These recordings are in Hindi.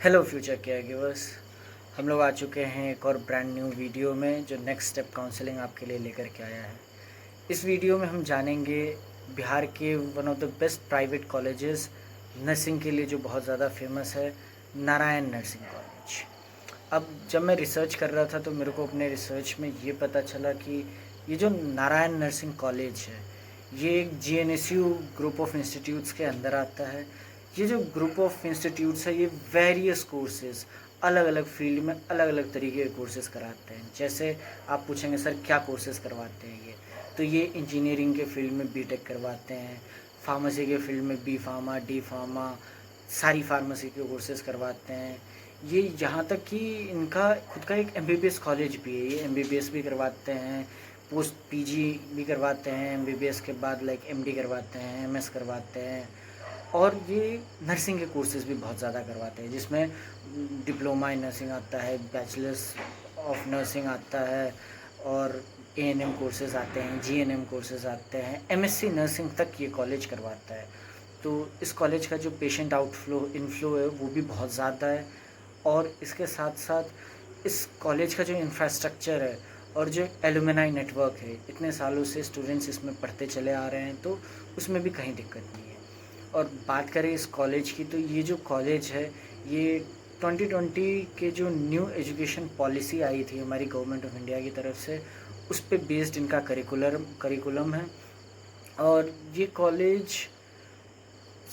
Hello future care givers. हम लोग आ चुके हैं एक और ब्रांड न्यू वीडियो में जो नेक्स्ट स्टेप काउंसलिंग आपके लिए लेकर के आया है। इस वीडियो में हम जानेंगे बिहार के one of the best private colleges nursing के लिए जो बहुत ज़्यादा फेमस है, नारायण नर्सिंग कॉलेज। अब जब मैं रिसर्च कर रहा था तो मेरे को अपने रिसर्च में ये पता चला कि ये जो नारायण नर्सिंग कॉलेज है ये एक जीएनएसयू ग्रुप ऑफ इंस्टीट्यूट्स के अंदर आता है। ये जो ग्रुप ऑफ इंस्टीट्यूट्स है ये वेरियस कोर्सेज अलग अलग फील्ड में अलग अलग तरीके के कोर्सेज कराते हैं। जैसे आप पूछेंगे सर क्या कोर्सेज करवाते हैं तो ये इंजीनियरिंग के फील्ड में बीटेक करवाते हैं, फार्मेसी के फील्ड में बी फार्मा डी फार्मा सारी फार्मेसी के कोर्सेज करवाते हैं। ये यहाँ तक कि इनका खुद का एक एमबीबीएस कॉलेज भी है, ये एमबीबीएस भी करवाते हैं, पोस्ट पीजी भी करवाते हैं, एमबीबीएस के बाद लाइक एमडी करवाते हैं, एमएस करवाते हैं। और ये नर्सिंग के कोर्सेज़ भी बहुत ज़्यादा करवाते हैं जिसमें डिप्लोमा इन नर्सिंग आता है, बैचलर्स ऑफ नर्सिंग आता है और एएनएम कोर्सेज़ आते हैं, जीएनएम कोर्सेज़ आते हैं, एमएससी नर्सिंग तक ये कॉलेज करवाता है। तो इस कॉलेज का जो पेशेंट आउटफ्लो इनफ्लो है वो भी बहुत ज़्यादा है। और इसके साथ साथ इस कॉलेज का जो इंफ्रास्ट्रक्चर है और जो एलुमनाई नेटवर्क है, इतने सालों से स्टूडेंट्स इसमें पढ़ते चले आ रहे हैं तो उसमें भी कहीं दिक्कत नहीं है। और बात करें इस कॉलेज की तो ये जो कॉलेज है ये 2020 के जो न्यू एजुकेशन पॉलिसी आई थी हमारी गवर्नमेंट ऑफ इंडिया की तरफ से, उस पे बेस्ड इनका करिकुलम है। और ये कॉलेज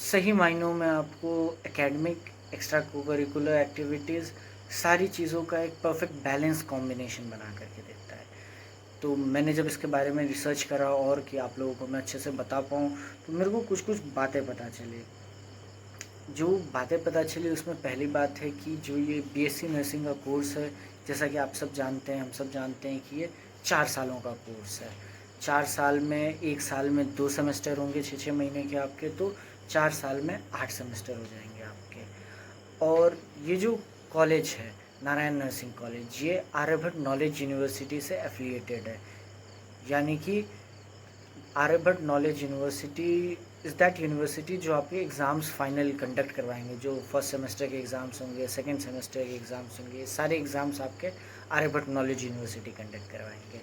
सही मायनों में आपको एकेडमिक, एक्स्ट्रा कोकरिकुलर एक्टिविटीज़, सारी चीज़ों का एक परफेक्ट बैलेंस कॉम्बिनेशन बना करके देता है। तो मैंने जब इसके बारे में रिसर्च करा और कि आप लोगों को मैं अच्छे से बता पाऊँ तो मेरे को कुछ कुछ बातें पता चली। जो बातें पता चली उसमें पहली बात है कि जो ये बीएससी नर्सिंग का कोर्स है, जैसा कि आप सब जानते हैं, हम सब जानते हैं कि ये 4 सालों का कोर्स है। 4 साल में, 1 साल में 2 सेमेस्टर होंगे 6-6 महीने के आपके, तो 4 साल में 8 सेमेस्टर हो जाएंगे आपके। और ये जो कॉलेज है नारायण नर्सिंग कॉलेज, ये आर्यभट्ट नॉलेज यूनिवर्सिटी से एफिलिएटेड है। यानी कि Aryabhatta knowledge university is that university जो आपके एग्ज़ाम्स फाइनल कंडक्ट करवाएंगे। जो फर्स्ट सेमेस्टर के एग्ज़ाम्स होंगे, सेकंड सेमेस्टर के एग्ज़ाम्स होंगे, सारे एग्ज़ाम्स आपके आर्यभट्ट नॉलेज यूनिवर्सिटी कंडक्ट करवाएंगे।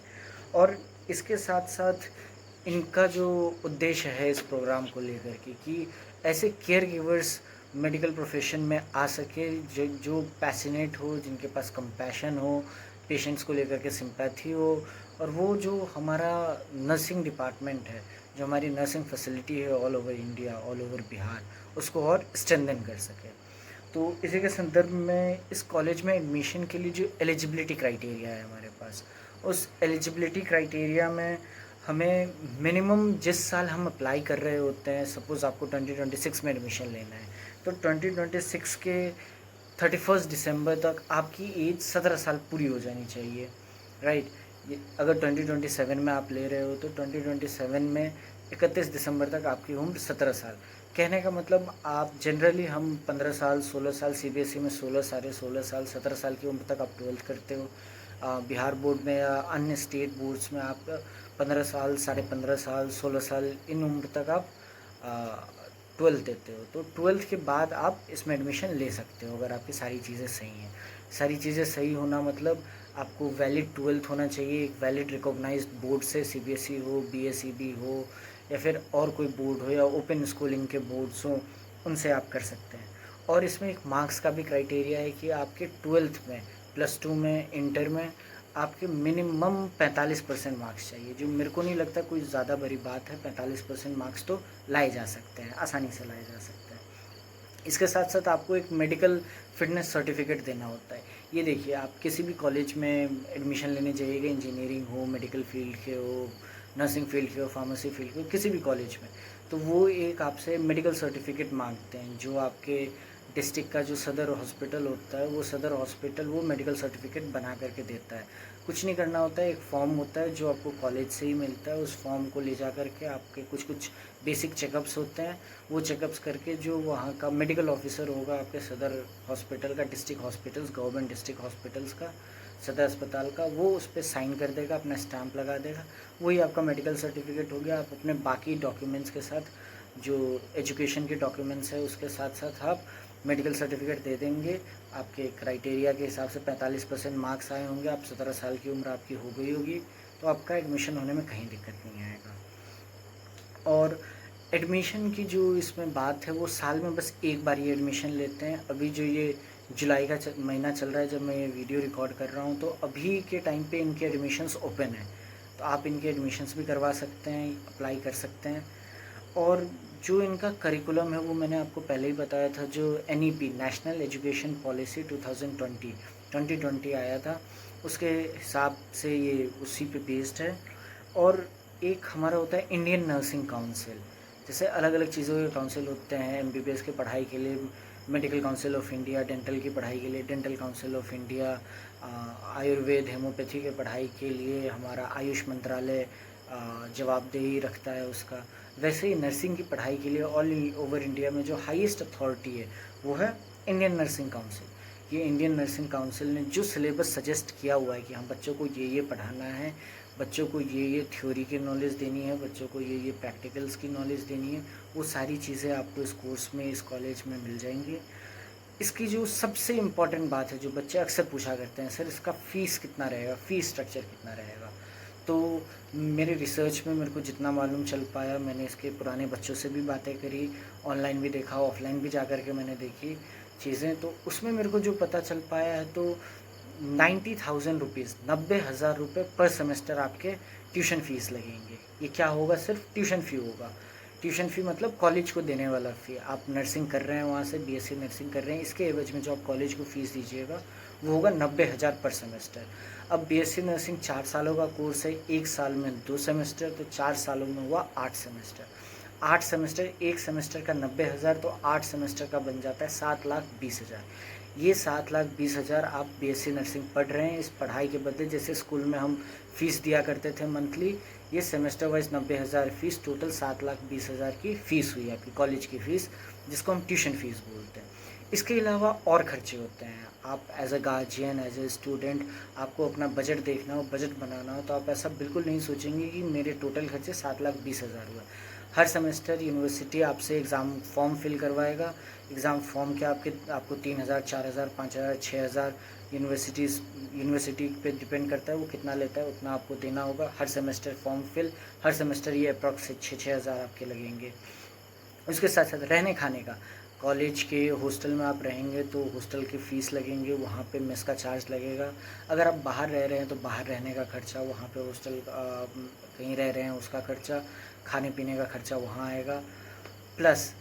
और इसके साथ साथ इनका जो उद्देश्य है इस प्रोग्राम को लेकर के कि ऐसे केयर गिवर्स मेडिकल प्रोफेशन में आ सके जो पैशनेट हो, जिनके पास कंपैशन हो, पेशेंट्स को लेकर के सिंपैथी हो, और वो जो हमारा नर्सिंग डिपार्टमेंट है, जो हमारी नर्सिंग फैसिलिटी है all over India, all over Bihar, उसको और स्ट्रेंथन कर सके। तो इसी के संदर्भ में इस कॉलेज में एडमिशन के लिए जो एलिजिबिलिटी क्राइटेरिया है हमारे पास, उस एलिजिबिलिटी क्राइटेरिया में हमें मिनिमम जिस साल हम अप्लाई कर रहे होते हैं, सपोज़ आपको 2026 में एडमिशन लेना है तो 2026 के 31 दिसंबर तक आपकी एज 17 साल पूरी हो जानी चाहिए, राइट। अगर 2027 में आप ले रहे हो तो 2027 में 31 दिसंबर तक आपकी उम्र 17 साल। कहने का मतलब आप जनरली हम 15 साल 16 साल, सीबीएसई में 16 साढ़े 16 साल 17 साल की उम्र तक आप 12th करते हो। बिहार बोर्ड में या अन्य स्टेट बोर्ड्स में आप 15 साल, साढ़े 15 साल, 16 साल, इन उम्र तक आप 12th देते हो। तो 12th के बाद आप इसमें एडमिशन ले सकते हो अगर आपकी सारी चीज़ें सही हैं। सारी चीज़ें सही होना मतलब आपको वैलिड 12th होना चाहिए, एक वैलिड रिकॉग्नाइज्ड बोर्ड से, सीबीएसई हो, बीएसईबी हो, या फिर और कोई बोर्ड हो, या ओपन स्कूलिंग के बोर्ड्स हों, उनसे आप कर सकते हैं। और इसमें एक मार्क्स का भी क्राइटेरिया है कि आपके 12th में, +2 में, इंटर में आपके मिनिमम 45% मार्क्स चाहिए, जो मेरे को नहीं लगता कोई ज़्यादा बड़ी बात है। 45% मार्क्स तो लाए जा सकते हैं, आसानी से लाए जा सकते हैं। इसके साथ साथ आपको एक मेडिकल फिटनेस सर्टिफिकेट देना होता है। ये देखिए, आप किसी भी कॉलेज में एडमिशन लेने जाइएगा, इंजीनियरिंग हो, मेडिकल फील्ड के हो, नर्सिंग फील्ड के हो, फार्मेसी फील्ड के हो, किसी भी कॉलेज में, तो वो एक आपसे मेडिकल सर्टिफिकेट मांगते हैं। जो आपके डिस्ट्रिक्ट का जो सदर हॉस्पिटल होता है, वो सदर हॉस्पिटल वो मेडिकल सर्टिफिकेट बना करके देता है। कुछ नहीं करना होता है, एक फॉर्म होता है जो आपको कॉलेज से ही मिलता है। उस फॉर्म को ले जा करके आपके कुछ बेसिक चेकअप्स होते हैं, वो चेकअप्स करके जो वहाँ का मेडिकल ऑफिसर होगा आपके सदर हॉस्पिटल का, district hospitals, government district hospitals का, सदर अस्पताल का, वो उस पर साइन कर देगा, अपना स्टैंप लगा देगा, वही आपका मेडिकल सर्टिफिकेट हो गया। आप अपने बाकी डॉक्यूमेंट्स के साथ, जो एजुकेशन के डॉक्यूमेंट्स है उसके साथ साथ आप मेडिकल सर्टिफिकेट दे देंगे। आपके क्राइटेरिया के हिसाब से 45% मार्क्स आए होंगे, आप 17 साल की उम्र आपकी हो गई होगी, तो आपका एडमिशन होने में कहीं दिक्कत नहीं आएगा। और एडमिशन की जो इसमें बात है, वो साल में बस एक बार ये एडमिशन लेते हैं। अभी जो ये जुलाई का महीना चल रहा है, जब मैं ये वीडियो रिकॉर्ड कर रहा हूँ, तो अभी के टाइम पे इनके एडमिशन्स ओपन हैं, तो आप इनके एडमिशन्स भी करवा सकते हैं, अप्लाई कर सकते हैं। और जो इनका करिकुलम है वो मैंने आपको पहले ही बताया था, जो NEP नेशनल एजुकेशन पॉलिसी 2020 आया था, उसके हिसाब से ये उसी पे बेस्ड है। और एक हमारा होता है इंडियन नर्सिंग काउंसिल, जैसे अलग अलग चीज़ों के काउंसिल होते हैं। MBBS की पढ़ाई के लिए medical council of India, dental की पढ़ाई के लिए dental council of India, Ayurveda homoeopathy के पढ़ाई के लिए हमारा आयुष मंत्रालय जवाबदेही रखता है उसका। वैसे ही नर्सिंग की पढ़ाई के लिए ऑल ओवर इंडिया में जो हाईएस्ट अथॉरिटी है वो है इंडियन नर्सिंग काउंसिल। ये इंडियन नर्सिंग काउंसिल ने जो सिलेबस सजेस्ट किया हुआ है कि हम बच्चों को ये पढ़ाना है, बच्चों को ये थ्योरी की नॉलेज देनी है, बच्चों को ये प्रैक्टिकल्स की नॉलेज देनी है, वो सारी चीज़ें आपको इस कोर्स में, इस कॉलेज में मिल जाएंगी। इसकी जो सबसे इम्पॉर्टेंट बात है, जो बच्चे अक्सर पूछा करते हैं, सर इसका फ़ीस कितना रहेगा, फ़ीस स्ट्रक्चर कितना रहेगा। तो मेरे रिसर्च में मेरे को जितना मालूम चल पाया, मैंने इसके पुराने बच्चों से भी बातें करी, ऑनलाइन भी देखा, ऑफलाइन भी जा कर के मैंने देखी चीज़ें, तो उसमें मेरे को जो पता चल पाया है, तो 90,000 रुपीज़, 90,000 रुपये पर सेमेस्टर आपके ट्यूशन फ़ीस लगेंगे। ये क्या होगा? सिर्फ ट्यूशन फ़ी होगा। ट्यूशन फ़ी मतलब कॉलेज को देने वाला फ़ी। आप नर्सिंग कर रहे हैं, वहाँ से BSc नर्सिंग कर रहे हैं, इसके एवज में जो आप कॉलेज को फ़ीस दीजिएगा वो होगा 90,000 पर सेमेस्टर। अब BSc नर्सिंग 4 सालों का कोर्स है, 1 साल में 2 सेमेस्टर, तो 4 सालों में हुआ 8 सेमेस्टर। 8 सेमेस्टर, 1 सेमेस्टर का 90,000, तो 8 सेमेस्टर का बन जाता है 7,20,000। ये 7,20,000 आप BSc नर्सिंग पढ़ रहे हैं। इस पढ़ाई के बदले जैसे स्कूल में हम फ़ीस दिया करते थे मंथली, ये सेमेस्टर वाइज 90,000 फ़ीस, टोटल 7,20,000 की फ़ीस हुई आपकी कॉलेज की फ़ीस, जिसको हम ट्यूशन फ़ीस बोलते हैं। इसके अलावा और खर्चे होते हैं। आप as a guardian, as a student, आपको अपना बजट देखना हो, बजट बनाना हो, तो आप ऐसा बिल्कुल नहीं सोचेंगे कि मेरे टोटल खर्चे 7,20,000 हुआ। हर सेमेस्टर यूनिवर्सिटी आपसे एग्ज़ाम फॉर्म फिल करवाएगा। एग्ज़ाम फॉर्म के आपको 3,000, 4,000, 5,000, 6,000, यूनिवर्सिटी पे डिपेंड करता है वो कितना लेता है, उतना आपको देना होगा। हर सेमेस्टर फॉर्म फिल, हर सेमेस्टर ये अप्रॉक्स 6,000 आपके लगेंगे। उसके साथ साथ रहने खाने का, कॉलेज के हॉस्टल में आप रहेंगे तो हॉस्टल की फ़ीस लगेंगे, वहाँ पे मेस का चार्ज लगेगा। अगर आप बाहर रह रहे हैं तो बाहर रहने का खर्चा, वहाँ पे हॉस्टल कहीं रह रहे हैं उसका खर्चा, खाने पीने का खर्चा वहाँ आएगा। प्लस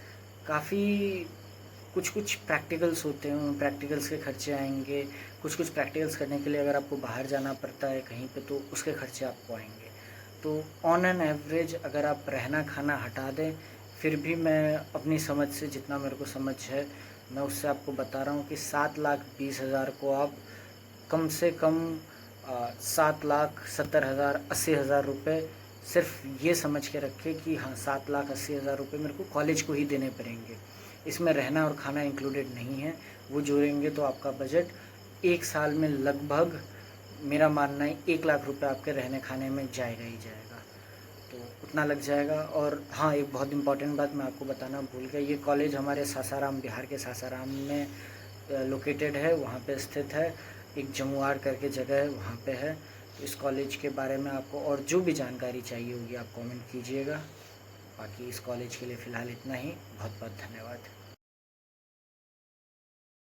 काफ़ी कुछ प्रैक्टिकल्स होते हैं, उन प्रैक्टिकल्स के खर्चे आएंगे। कुछ प्रैक्टिकल्स करने के लिए अगर आपको बाहर जाना पड़ता है कहीं पे, तो उसके खर्चे आपको आएंगे। तो ऑन एन एवरेज अगर आप रहना खाना हटा दें, फिर भी मैं अपनी समझ से, जितना मेरे को समझ है, मैं उससे आपको बता रहा हूँ कि 7,20,000 को आप कम से कम 7,70,000, 80,000 रुपये सिर्फ ये समझ के रखें कि हाँ 7,80,000 रुपये मेरे को कॉलेज को ही देने पड़ेंगे। इसमें रहना और खाना इंक्लूडेड नहीं है। वो जोड़ेंगे तो आपका बजट 1 साल में लगभग, मेरा मानना है 1,00,000 रुपये आपके रहने खाने में जाएगा ही जाएगा, तो उतना लग जाएगा। और हाँ, एक बहुत इम्पॉर्टेंट बात मैं आपको बताना भूल गया, ये कॉलेज हमारे सासाराम, बिहार के सासाराम में लोकेटेड है, वहाँ पे स्थित है। एक जमुआर करके जगह है, वहाँ पे है। तो इस कॉलेज के बारे में आपको और जो भी जानकारी चाहिए होगी आप कमेंट कीजिएगा। बाकी इस कॉलेज के लिए फ़िलहाल इतना ही। बहुत बहुत धन्यवाद।